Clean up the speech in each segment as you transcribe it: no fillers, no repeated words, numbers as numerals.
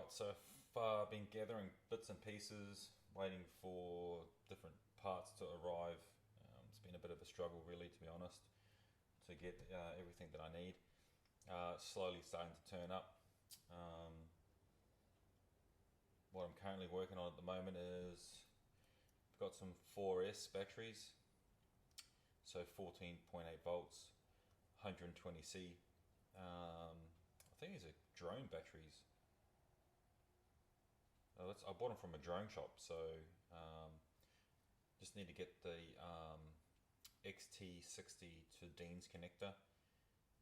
Alright, so far I've been gathering bits and pieces, waiting for different parts to arrive. It's been a bit of a struggle, really, to be honest, to get everything that I need. Slowly starting to turn up. What I'm currently working on at the moment is I've got some 4S batteries, so 14.8 volts, 120C. I think these are drone batteries. I bought them from a drone shop, so just need to get the XT60 to Dean's connector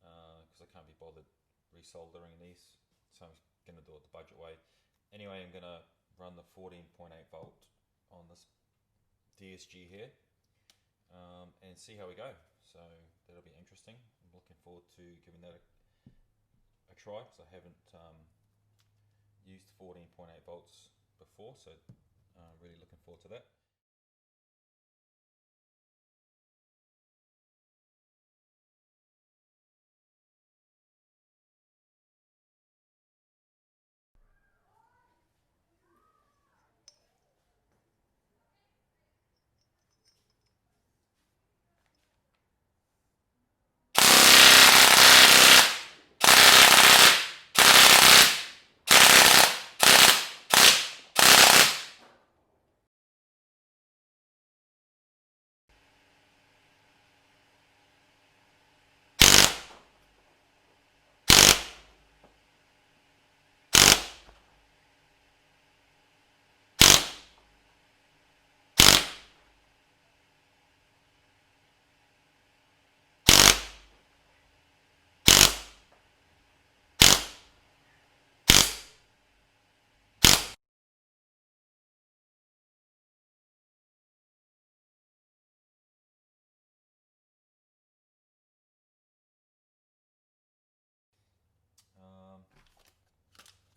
because I can't be bothered resoldering these, so I'm going to do it the budget way. Anyway, I'm going to run the 14.8 volt on this DSG here and see how we go. So that'll be interesting. I'm looking forward to giving that a try because I haven't used 14.8 volts before, so really looking forward to that.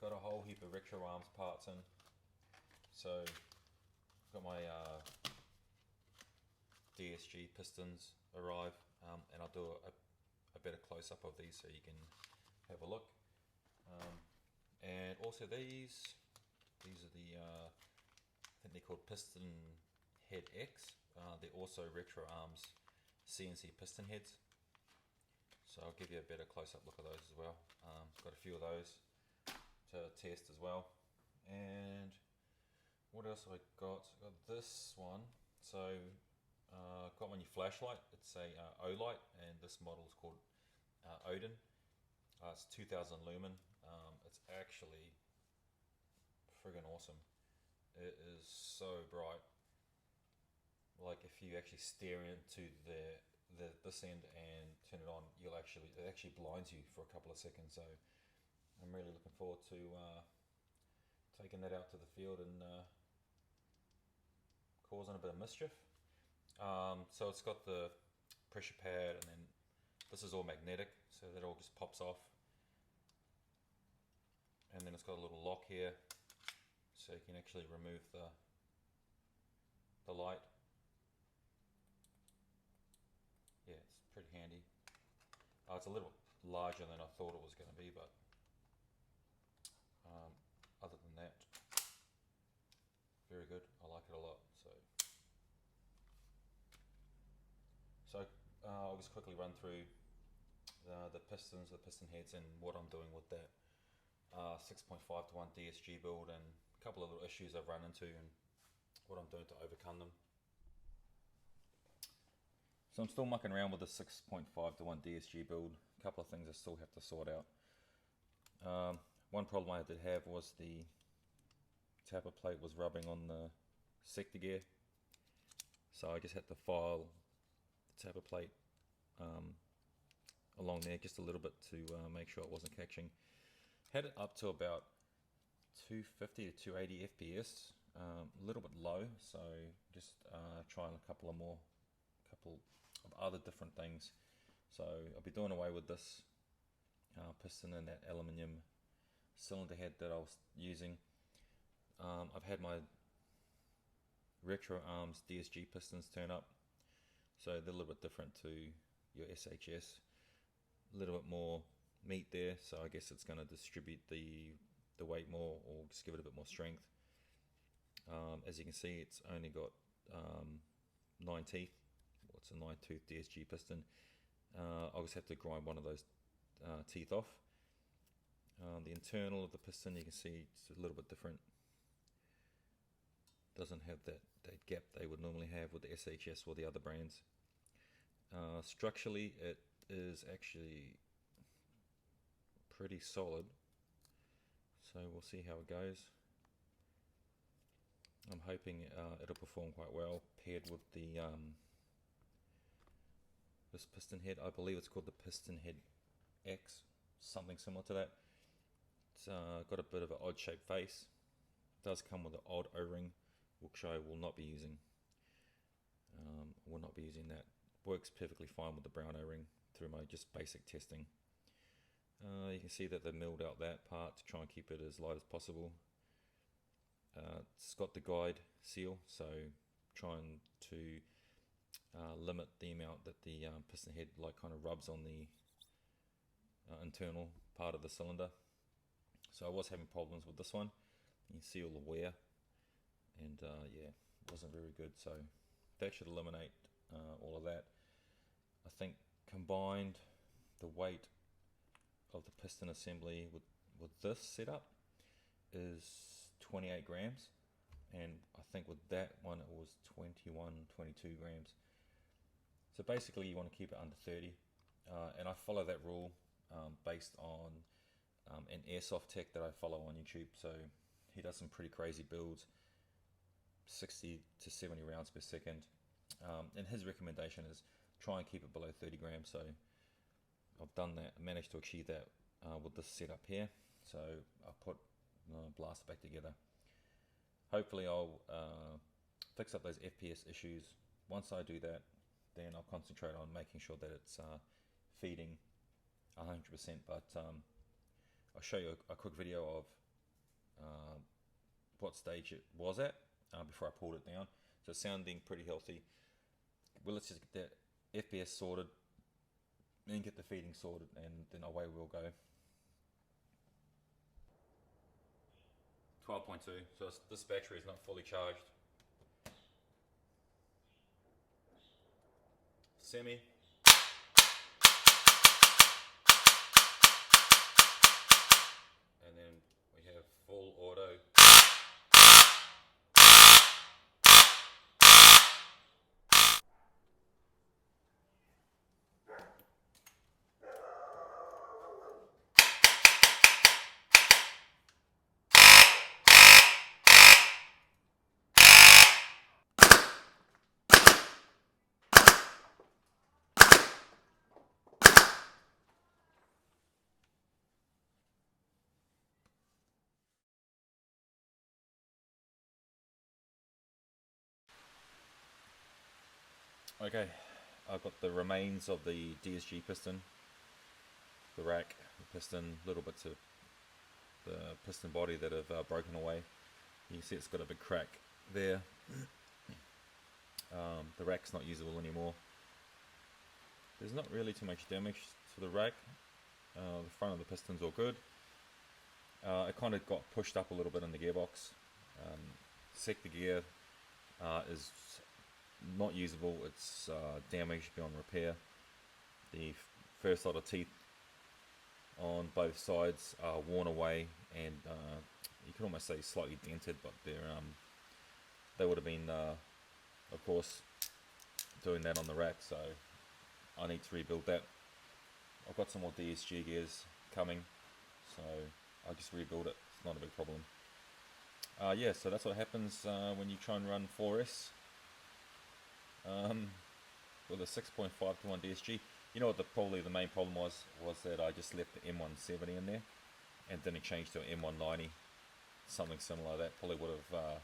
Got a whole heap of retro arms parts in, so got my Dsg Pistons arrive, and I'll do a better close-up of these so you can have a look. And also these are the I think they're called Piston Head X. They're also retro arms CNC piston heads, so I'll give you a better close-up look at those as well. Got a few of those to test as well. And what else have I got? I've got this one. So got my new flashlight. It's a O-light, and this model is called Odin. It's 2000 lumen. It's actually friggin' awesome. It is so bright. Like if you actually stare into this end and turn it on, it actually blinds you for a couple of seconds. So I'm really looking forward to taking that out to the field and causing a bit of mischief. So it's got the pressure pad, and then this is all magnetic, so that all just pops off. And then it's got a little lock here, so you can actually remove the light. Yeah, it's pretty handy. It's a little larger than I thought it was going to be, but other than that, very good. I like it a lot. So I'll just quickly run through the pistons, the piston heads, and what I'm doing with that 6.5:1 DSG build, and a couple of little issues I've run into and what I'm doing to overcome them. So I'm still mucking around with the 6.5:1 DSG build. A couple of things I still have to sort out. One problem I did have was the tapper plate was rubbing on the sector gear, so I just had to file the tapper plate along there just a little bit to make sure it wasn't catching. Had it up to about 250 to 280 FPS, a little bit low, so just trying a couple of other different things. So I'll be doing away with this piston and that aluminium cylinder head that I was using. I've had my retro arms DSG pistons turn up, so they're a little bit different to your SHS. A little bit more meat there, so I guess it's going to distribute the the weight more, or just give it a bit more strength. As you can see, it's only got 9 teeth. It's a 9-tooth Dsg piston. I'll just have to grind one of those teeth off. The internal of the piston, you can see it's a little bit different. Doesn't have that gap they would normally have with the SHS or the other brands. Structurally, it is actually pretty solid, so we'll see how it goes. I'm hoping it'll perform quite well paired with the this piston head. I believe it's called the Piston Head X, something similar to that. It's got a bit of an odd shaped face. It does come with an odd O-ring, which I will not be using. Will not be using that. Works perfectly fine with the brown O-ring through my just basic testing. You can see that they milled out that part to try and keep it as light as possible. It's got the guide seal, so trying to limit the amount that the piston head kind of rubs on the internal part of the cylinder. So I was having problems with this one. You can see all the wear, and yeah, it wasn't very good. So that should eliminate all of that. I think combined the weight of the piston assembly with this setup is 28 grams, and I think with that one it was 22 grams. So basically you want to keep it under 30, and I follow that rule based on an airsoft tech that I follow on YouTube. So he does some pretty crazy builds, 60 to 70 rounds per second, and his recommendation is try and keep it below 30 grams. So I've done that, managed to achieve that with this setup here. So I'll put blast back together. Hopefully I'll fix up those FPS issues. Once I do that, then I'll concentrate on making sure that it's feeding 100%. But I'll show you a quick video of what stage it was at before I pulled it down. So it's sounding pretty healthy. Well, let's just get that FPS sorted, then get the feeding sorted, and then away we'll go. 12.2, so this battery is not fully charged. Semi. And then we have full auto. Okay, I've got the remains of the Dsg piston, the rack, the piston, little bits of the piston body that have broken away. You can see it's got a big crack there. The rack's not usable anymore. There's not really too much damage to the rack. The front of the piston's all good. It kind of got pushed up a little bit in the gearbox. Sector gear is not usable. It's damaged beyond repair. The first lot of teeth on both sides are worn away, and you can almost say slightly dented, but they would have been of course doing that on the rack, so I need to rebuild that. I've got some more DSG gears coming, so I'll just rebuild it. It's not a big problem. Yeah, so that's what happens when you try and run 4S with a 6.5 to 1 DSG. You know what probably the main problem was that I just left the M170 in there and didn't change to an M190, something similar. That probably would have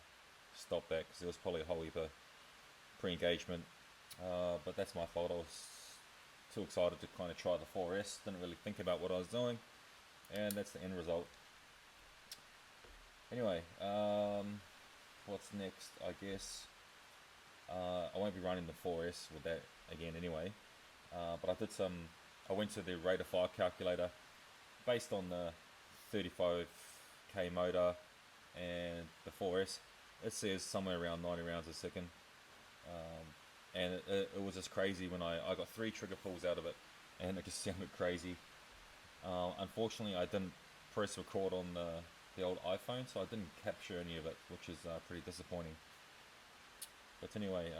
stopped that, because there was probably a whole heap of pre-engagement, but that's my fault. I was too excited to kind of try the 4S, didn't really think about what I was doing, and that's the end result. Anyway, what's next? I guess I won't be running the 4S with that again anyway, but I went to the rate of fire calculator based on the 35 k motor, and the 4S, it says somewhere around 90 rounds a second. And it was just crazy when I got 3 trigger pulls out of it, and it just sounded crazy. Unfortunately, I didn't press record on the old iPhone, so I didn't capture any of it, which is pretty disappointing. But anyway,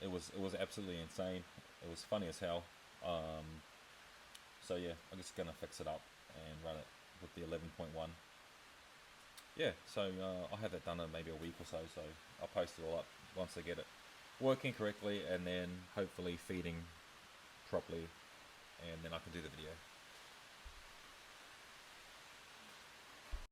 it was absolutely insane. It was funny as hell. So yeah, I'm just gonna fix it up and run it with the 11.1. Yeah, so I'll have that done in maybe a week or so. So I'll post it all up once I get it working correctly, and then hopefully feeding properly, and then I can do the video.